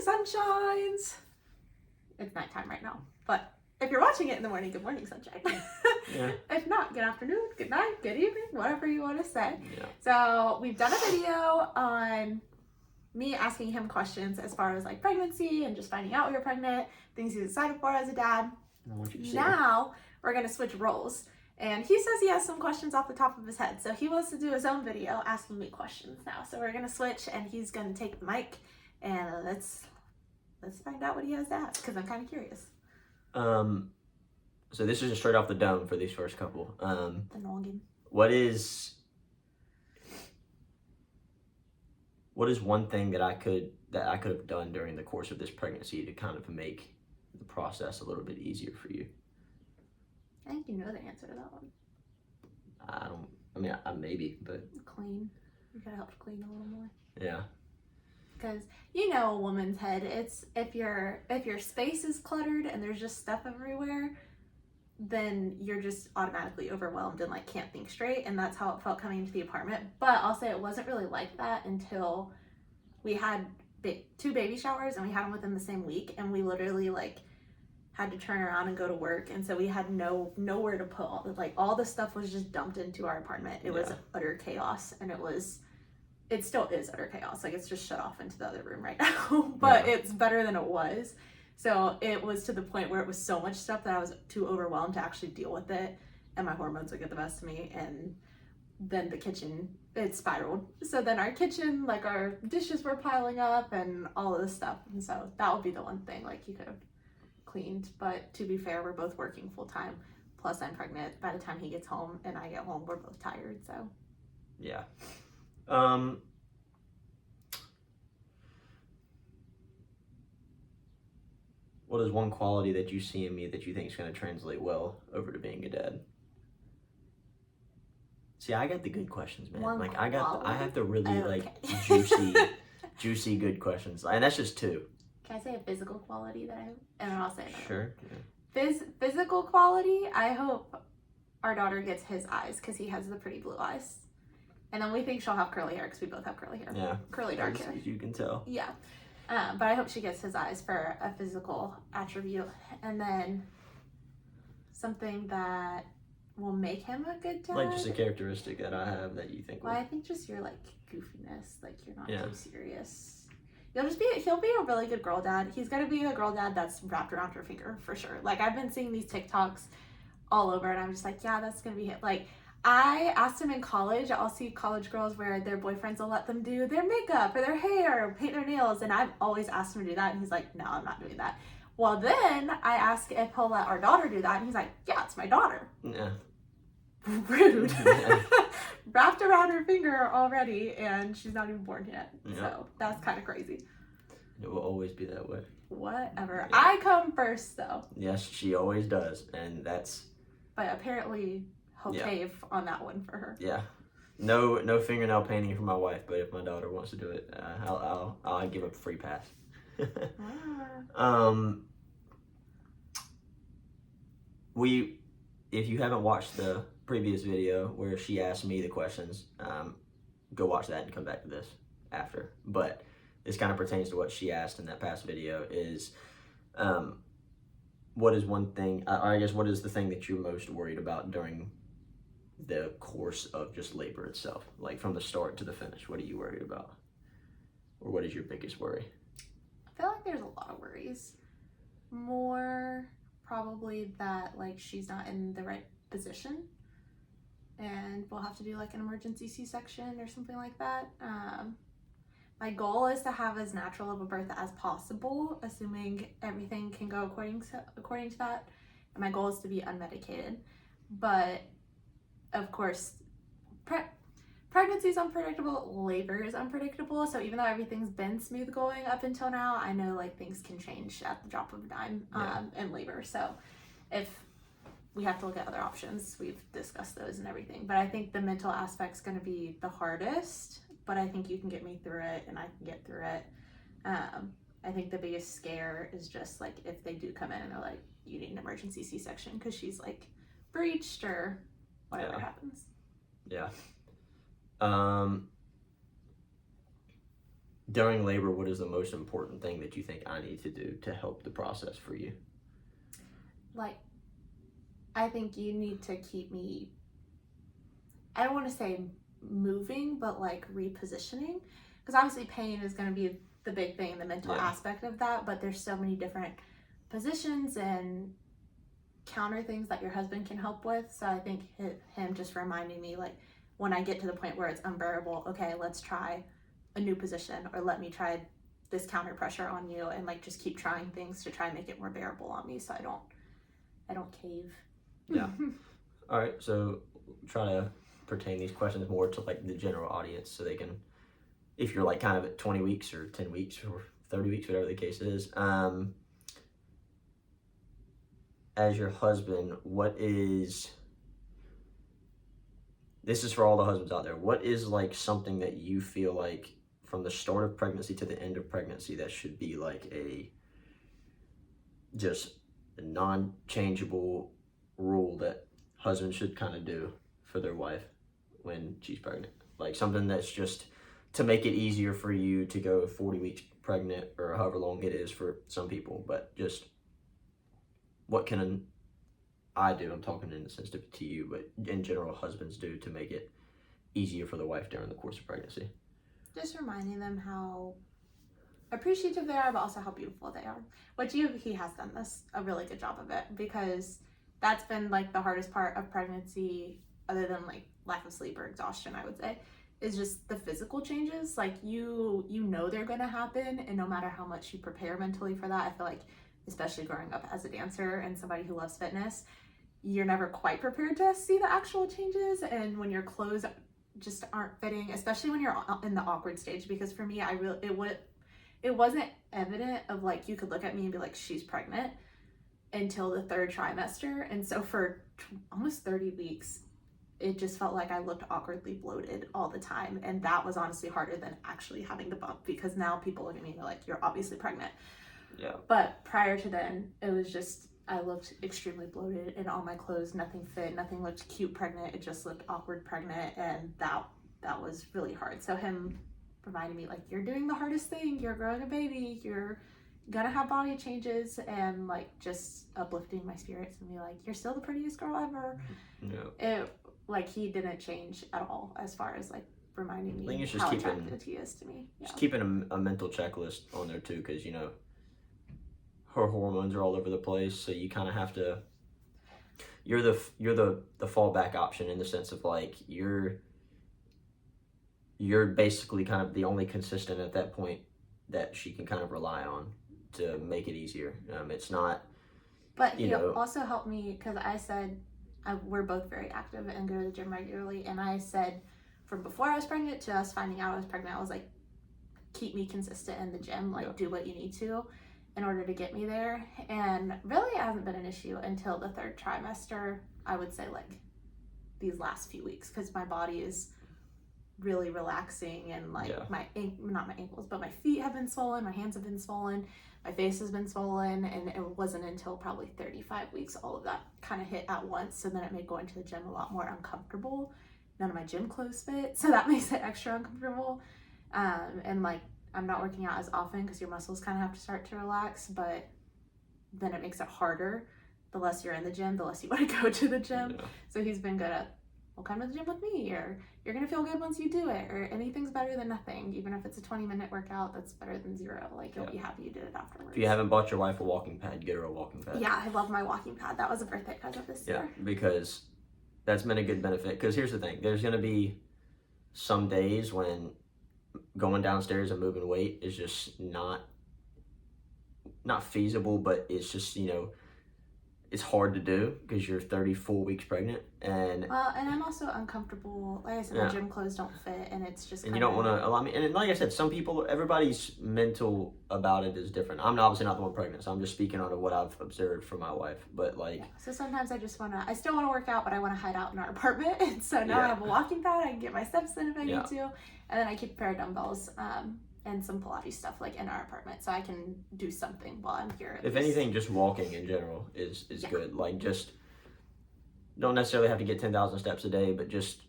sunshines. It's nighttime right now, but if you're watching it in the morning, good morning, sunshine. Yeah. If not, good afternoon, good night, good evening, whatever you want to say. Yeah. So we've done a video on me asking him questions as far as like pregnancy and just finding out we were pregnant, things he's excited for as a dad. I want you to see. Now we're going to switch roles. And he says he has some questions off the top of his head. So he wants to do his own video asking me questions now. So we're going to switch and he's going to take the mic and let's find out what he has to ask because I'm kind of curious. So this is just straight off the dome for these first couple. The noggin. What is one thing that I could have done during the course of this pregnancy to kind of make the process a little bit easier for you? I think you know the answer to that one. Maybe, but Clean. You gotta help clean a little more. yeah. Because you know a woman's head, it's if your space is cluttered and there's just stuff everywhere, then you're just automatically overwhelmed and like can't think straight, and that's how it felt coming into the apartment. But I'll say it wasn't really like that until we had 2 baby showers and we had them within the same week, and we literally like had to turn around and go to work, and so we had nowhere to put all the stuff was just dumped into our apartment. It was utter chaos, and it still is utter chaos. Like it's just shut off into the other room right now, but it's better than it was. So it was to the point where it was so much stuff that I was too overwhelmed to actually deal with it, and my hormones would get the best of me. And then the kitchen, it spiraled. So then our kitchen, like our dishes were piling up and all of this stuff. And so that would be the one thing like you could have cleaned. But to be fair, we're both working full time. Plus I'm pregnant. By the time he gets home and I get home, we're both tired. So yeah. What is one quality that you see in me that you think is going to translate well over to being a dad? See, I got the good questions, man. I have the really juicy good questions, and that's just 2. Can I say a physical quality that I have? And then I'll say another. Sure. Yeah. Physical quality, I hope our daughter gets his eyes because he has the pretty blue eyes. And then we think she'll have curly hair because we both have curly hair. Yeah. Curly dark hair. As you can tell. Yeah. But I hope she gets his eyes for a physical attribute. And then something that will make him a good dad. Like just a characteristic that I have that you think Well, I think just your like goofiness. Like you're not too serious. He'll be a really good girl dad. He's gonna be a girl dad that's wrapped around her finger for sure. Like I've been seeing these TikToks all over and I'm just like, yeah, that's gonna be it. Like I asked him in college, I'll see college girls where their boyfriends will let them do their makeup or their hair or paint their nails, and I've always asked him to do that and he's like, no, I'm not doing that. Well, then I ask if he'll let our daughter do that and he's like, yeah, it's my daughter. Yeah. Rude. Wrapped around her finger already and she's not even born yet. Yeah. So that's kind of crazy. It will always be that way. Whatever. Yeah. I come first though. Yes, she always does, and that's... But apparently he'll cave on that one for her. Yeah. No fingernail painting for my wife, but if my daughter wants to do it, I'll give a free pass. If you haven't watched the previous video where she asked me the questions, go watch that and come back to this after. But this kind of pertains to what she asked in that past video is, what is one thing, I guess, what is the thing that you're most worried about during the course of just labor itself? Like from the start to the finish, what are you worried about? Or what is your biggest worry? I feel like there's a lot of worries. More probably that like she's not in the right position and we'll have to do like an emergency C-section or something like that. My goal is to have as natural of a birth as possible, assuming everything can go according to that. And my goal is to be unmedicated. But of course, pregnancy is unpredictable, labor is unpredictable. So even though everything's been smooth going up until now, I know like things can change at the drop of a dime in labor. So if we have to look at other options, we've discussed those and everything. But I think the mental aspect's going to be the hardest. But I think you can get me through it and I can get through it. I think the biggest scare is just like if they do come in and they're like, you need an emergency C-section because she's like breached or whatever happens. Yeah. during labor, what is the most important thing that you think I need to do to help the process for you? Like, I think you need to keep me, I don't want to say moving, but like repositioning. Because obviously pain is going to be the big thing, the mental aspect of that, but there's so many different positions and counter things that your husband can help with. So I think him just reminding me, like, when I get to the point where it's unbearable, okay, let's try a new position, or let me try this counter pressure on you, and like just keep trying things to try and make it more bearable on me so I don't cave. Yeah. All right, so try to pertain these questions more to like the general audience, so they can, if you're like kind of at 20 weeks or 10 weeks or 30 weeks, whatever the case is, as your husband, this is for all the husbands out there, what is like something that you feel like from the start of pregnancy to the end of pregnancy that should be like just a non-changeable rule that husbands should kind of do for their wife when she's pregnant? Like something that's just to make it easier for you to go 40 weeks pregnant, or however long it is for some people, but just what can I do? I'm talking in the sense to you, but in general, husbands do to make it easier for the wife during the course of pregnancy. Just reminding them how appreciative they are, but also how beautiful they are. Which he has done a really good job of it, because that's been like the hardest part of pregnancy, other than like lack of sleep or exhaustion, I would say, is just the physical changes. Like you know they're gonna happen, and no matter how much you prepare mentally for that, I feel like, especially growing up as a dancer and somebody who loves fitness, you're never quite prepared to see the actual changes, and when your clothes just aren't fitting, especially when you're in the awkward stage. Because for me, it wasn't evident of like, you could look at me and be like, she's pregnant, until the third trimester. And so for almost 30 weeks, it just felt like I looked awkwardly bloated all the time. And that was honestly harder than actually having the bump, because now people look at me and they're like, you're obviously pregnant. Yeah. But prior to then, it was just, I looked extremely bloated in all my clothes. Nothing fit. Nothing looked cute pregnant. It just looked awkward pregnant. And that was really hard. So him reminding me, like, you're doing the hardest thing. You're growing a baby. You're gonna have body changes, and like just uplifting my spirits and be like, you're still the prettiest girl ever. Yeah. Like, he didn't change at all as far as like reminding me just how attractive he is to me. Just keeping a mental checklist on there too, because her hormones are all over the place, so you kind of have to. You're the fallback option, in the sense of like you're basically kind of the only consistent at that point that she can kind of rely on to make it easier. It's not. But he also helped me, because I said we're both very active and go to the gym regularly, and I said from before I was pregnant to us finding out I was pregnant, I was like, keep me consistent in the gym, like do what you need to in order to get me there. And really it hasn't been an issue until the third trimester, I would say, like these last few weeks, because my body is really relaxing, and like not my ankles, but my feet have been swollen, my hands have been swollen, my face has been swollen, and it wasn't until probably 35 weeks all of that kind of hit at once. So then it made going to the gym a lot more uncomfortable. None of my gym clothes fit, so that makes it extra uncomfortable. And like, I'm not working out as often because your muscles kind of have to start to relax, but then it makes it harder. The less you're in the gym, the less you want to go to the gym. Yeah. So he's been good at, well, come to the gym with me, or you're gonna feel good once you do it, or anything's better than nothing. Even if it's a 20-minute workout, that's better than zero. Like, you'll be happy you did it afterwards. If you haven't bought your wife a walking pad, get her a walking pad. Yeah, I love my walking pad. That was a birthday present this year. Yeah, because that's been a good benefit. Because here's the thing, there's gonna be some days when going downstairs and moving weight is just not feasible, but it's just, it's hard to do because you're 34 weeks pregnant, and I'm also uncomfortable. Like I said, the gym clothes don't fit, and it's just. And you don't want to allow me. And like I said, some people, everybody's mental about it is different. I'm obviously not the one pregnant, so I'm just speaking on what I've observed from my wife. But like, so sometimes I still want to work out, but I want to hide out in our apartment. And so now I have a walking pad. I can get my steps in if I need to, and then I keep a pair of dumbbells. And some Pilates stuff like in our apartment, so I can do something while I'm here. If anything, just walking in general is good. Like, just don't necessarily have to get 10,000 steps a day, but just,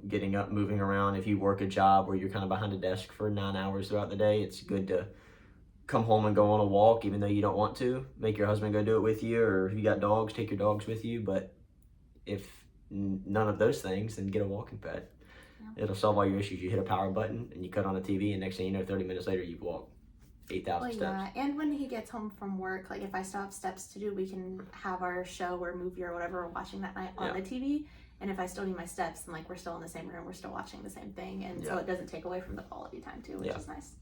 getting up, moving around. If you work a job where you're kind of behind a desk for 9 hours throughout the day, it's good to come home and go on a walk, even though you don't want to. Make your husband go do it with you, or if you got dogs, take your dogs with you. But if none of those things, then get a walking pad. Yeah. It'll solve all your issues. You hit a power button and you cut on a TV, and next thing you know, 30 minutes later, you've walked 8,000 steps. Yeah, and when he gets home from work, like if I still have steps to do, we can have our show or movie or whatever we're watching that night on the TV. And if I still need my steps, then like we're still in the same room, we're still watching the same thing, and so it doesn't take away from the quality time too, which is nice.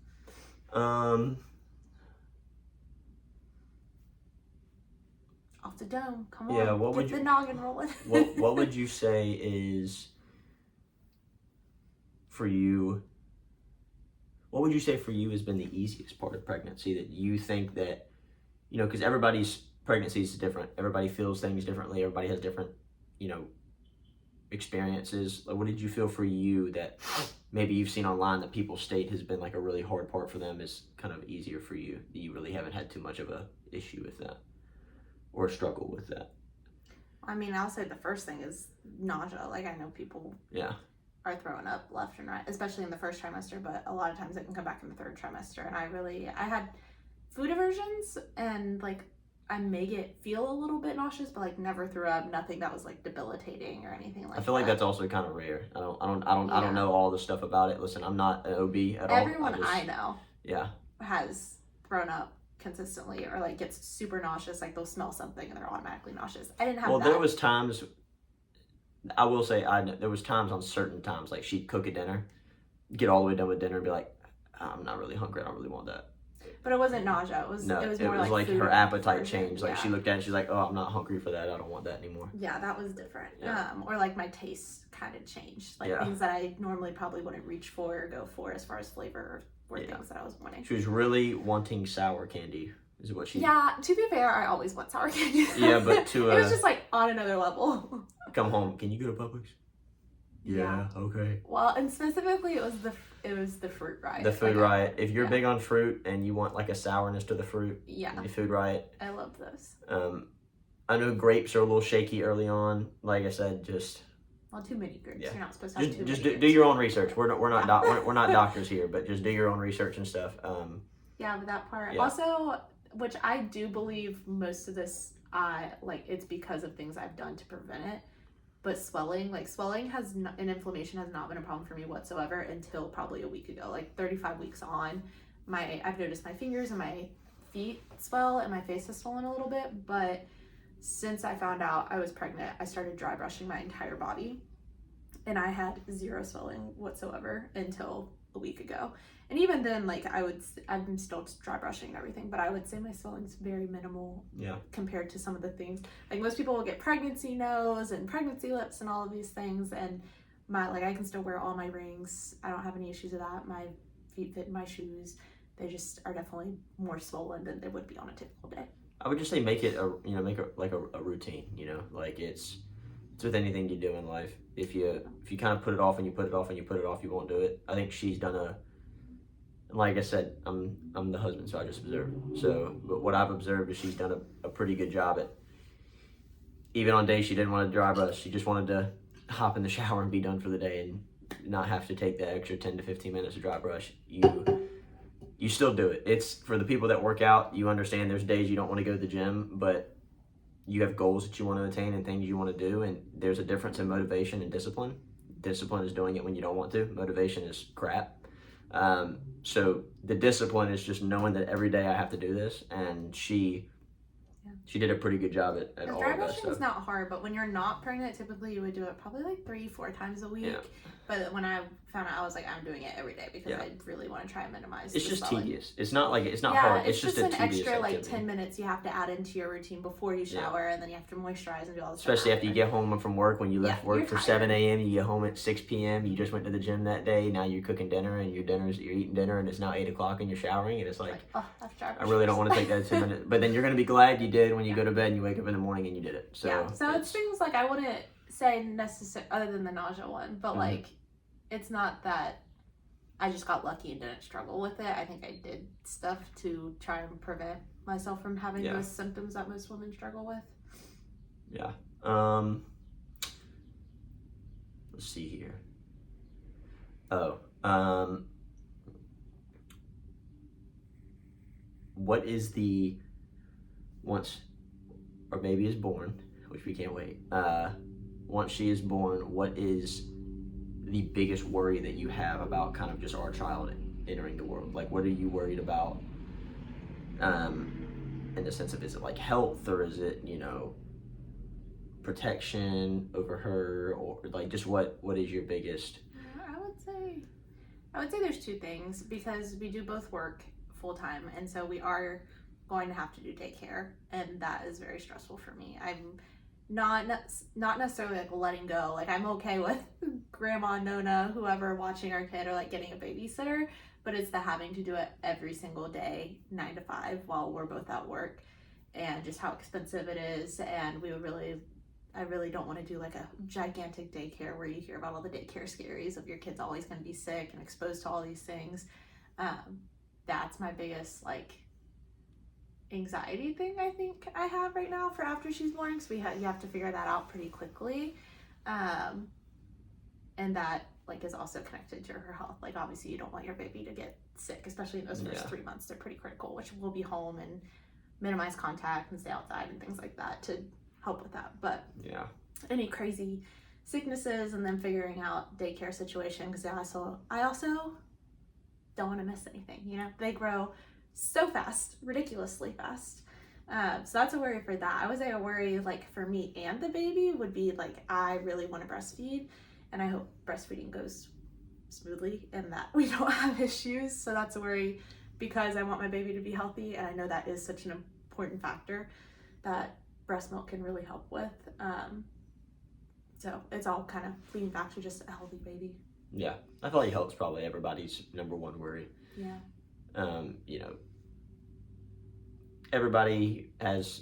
Off the dome, come on. Yeah, get the noggin rolling. what would you say is for you? What would you say for you has been the easiest part of pregnancy that you think that, because everybody's pregnancy is different. Everybody feels things differently. Everybody has different, experiences. Like, what did you feel for you that maybe you've seen online that people state has been like a really hard part for them is kind of easier for you, that you really haven't had too much of a issue with that or a struggle with that? I mean, I'll say the first thing is nausea. Like, I know people are throwing up left and right, especially in the first trimester, but a lot of times it can come back in the third trimester. And I had food aversions, and like I may feel a little bit nauseous, but like never threw up, nothing that was like debilitating or anything like that. I feel like that's also kind of rare. I don't know all the stuff about it. Listen, I'm not an OB at all. Everyone I know has thrown up consistently or like gets super nauseous, like they'll smell something and they're automatically nauseous. I didn't have that. There was times, I will say, there was times on certain times, like she'd cook a dinner, get all the way done with dinner and be like, I'm not really hungry, I don't really want that. But it wasn't nausea. It was more like her appetite changed. Like she looked at it and she's like, oh, I'm not hungry for that. I don't want that anymore. Yeah, that was different. Or like my taste kind of changed. Like things that I normally probably wouldn't reach for or go for as far as flavor were things that I was wanting. She was really wanting sour candy, is what she... Yeah, to be fair, I always want sour candy. Yeah, but it was just like on another level. Come home. Can you go to Publix? Yeah, okay. Well, and specifically it was the fruit riot. The food riot. If you're big on fruit and you want like a sourness to the fruit, the food riot. I love those. I know grapes are a little shaky early on. Like I said, just... Well, too many grapes. You're not supposed to have just do your own research. We're not doctors here, but just do your own research and stuff. Yeah, but that part also, which I do believe most of this, it's because of things I've done to prevent it. But swelling and inflammation has not been a problem for me whatsoever until probably a week ago. Like 35 weeks on, I've noticed my fingers and my feet swell and my face has swollen a little bit. But since I found out I was pregnant, I started dry brushing my entire body, and I had zero swelling whatsoever until a week ago. And even then, like I'm still dry brushing and everything, but I would say my swelling's very minimal compared to some of the things. Like most people will get pregnancy nose and pregnancy lips and all of these things, and I can still wear all my rings. I don't have any issues with that. My feet fit in my shoes. They just are definitely more swollen than they would be on a typical day. I would just say make it a routine, like it's with anything you do in life. If you kind of put it off and you put it off and you put it off, you won't do it. I think she's done like I said, I'm the husband, so I just observe. But what I've observed is she's done a pretty good job at, even on days she didn't want to dry brush, she just wanted to hop in the shower and be done for the day and not have to take the extra 10 to 15 minutes to dry brush. You still do it. It's for the people that work out. You understand there's days you don't want to go to the gym, but you have goals that you want to attain and things you want to do, and there's a difference in motivation and discipline. Discipline is doing it when you don't want to. Motivation is crap. So the discipline is just knowing that every day I have to do this, and she did a pretty good job at all of that stuff. Dry brushing is not hard, but when you're not pregnant, typically you would do it probably like 3-4 times a week. Yeah. But when I found out, I was like, I'm doing it every day because I really want to try and minimize. It's just swelling. Tedious. It's not hard. It's just an a extra activity. 10 minutes you have to add into your routine before you shower, and then you have to moisturize and do all this. Especially after you get home from work. When you left work for 7 a.m., you get home at 6 p.m. You just went to the gym that day. Now you're cooking dinner, and you're eating dinner, and it's now 8 o'clock, and you're showering, and it's like I really don't want to take that 10 minutes. But then you're gonna be glad you did when you go to bed and you wake up in the morning and you did it. So it's things like I wouldn't say necessary other than the nausea one, but it's not that I just got lucky and didn't struggle with it. I think I did stuff to try and prevent myself from having those symptoms that most women struggle with. Yeah. Let's see here. What is once our baby is born, which we can't wait, once she is born, what is the biggest worry that you have about kind of just our child entering the world? Like, what are you worried about, in the sense of, is it like health, or is it, protection over her, or like just what is your biggest? I would say there's two things, because we do both work full time, and so we are going to have to do daycare, and that is very stressful for me. I'm not necessarily like letting go. Like, I'm okay with grandma, Nona, whoever watching our kid, or like getting a babysitter, but it's the having to do it every single day, 9 to 5, while we're both at work, and just how expensive it is. And I really don't want to do like a gigantic daycare where you hear about all the daycare scaries of your kid's always going to be sick and exposed to all these things. That's my biggest like anxiety thing I think I have right now for after she's born, because you have to figure that out pretty quickly, and that like is also connected to her health. Like, obviously you don't want your baby to get sick, especially in those first 3 months. They're pretty critical, which we'll be home and minimize contact and stay outside and things like that to help with that. But any crazy sicknesses, and then figuring out daycare situation, because I also don't want to miss anything. They grow so fast, ridiculously fast. So that's a worry for that. I would say a worry like for me and the baby would be like, I really want to breastfeed, and I hope breastfeeding goes smoothly and that we don't have issues. So that's a worry, because I want my baby to be healthy, and I know that is such an important factor that breast milk can really help with. So it's all kind of leading back to just a healthy baby. Yeah, I feel like health's probably everybody's number one worry. Yeah. Everybody has,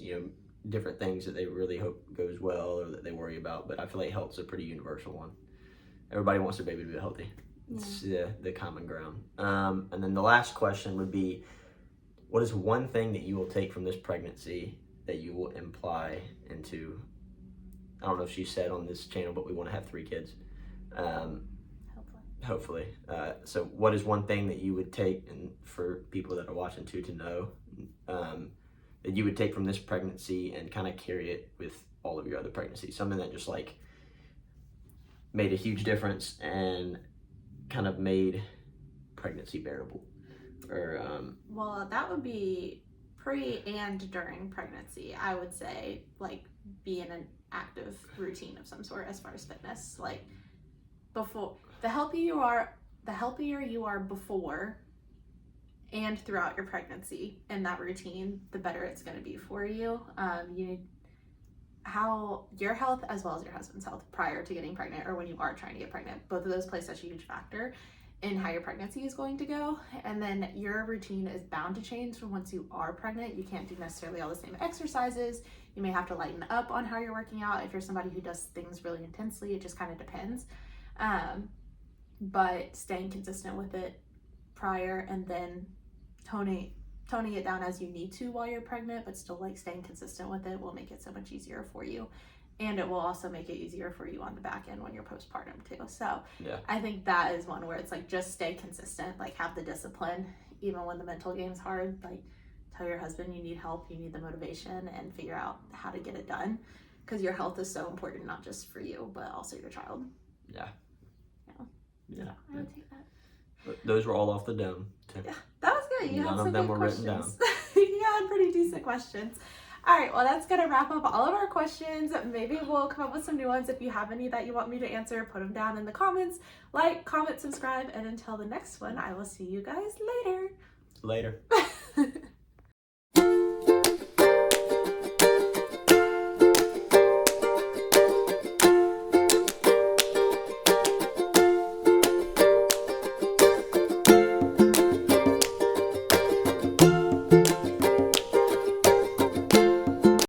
different things that they really hope goes well, or that they worry about, but I feel like health's a pretty universal one. Everybody wants their baby to be healthy. It's the common ground. And then the last question would be, what is one thing that you will take from this pregnancy that you will imply into, I don't know if she said on this channel, but we want to have 3 kids. Hopefully. So what is one thing that you would take, and for people that are watching too to know, that you would take from this pregnancy and kind of carry it with all of your other pregnancies? Something that just like made a huge difference and kind of made pregnancy bearable. Or well, that would be pre and during pregnancy. I would say like be in an active routine of some sort as far as fitness. Like, before, the healthier you are before and throughout your pregnancy in that routine, the better it's going to be for you. You need how your health as well as your husband's health prior to getting pregnant, or when you are trying to get pregnant, both of those play such a huge factor in how your pregnancy is going to go. And then your routine is bound to change from once you are pregnant. You can't do necessarily all the same exercises. You may have to lighten up on how you're working out. If you're somebody who does things really intensely, it just kind of depends. But staying consistent with it prior, and then toning it down as you need to while you're pregnant, but still like staying consistent with it will make it so much easier for you. And it will also make it easier for you on the back end when you're postpartum too. So I think that is one where it's like, just stay consistent, like have the discipline, even when the mental game's hard. Like, tell your husband you need help, you need the motivation, and figure out how to get it done, because your health is so important, not just for you, but also your child. Yeah. I would take that. But those were all off the dome too. Yeah, that was good. You None had some of them good were questions. written down. You had pretty decent questions. All right, well, that's going to wrap up all of our questions. Maybe we'll come up with some new ones. If you have any that you want me to answer, put them down in the comments. Like, comment, subscribe, and until the next one, I will see you guys later. Later.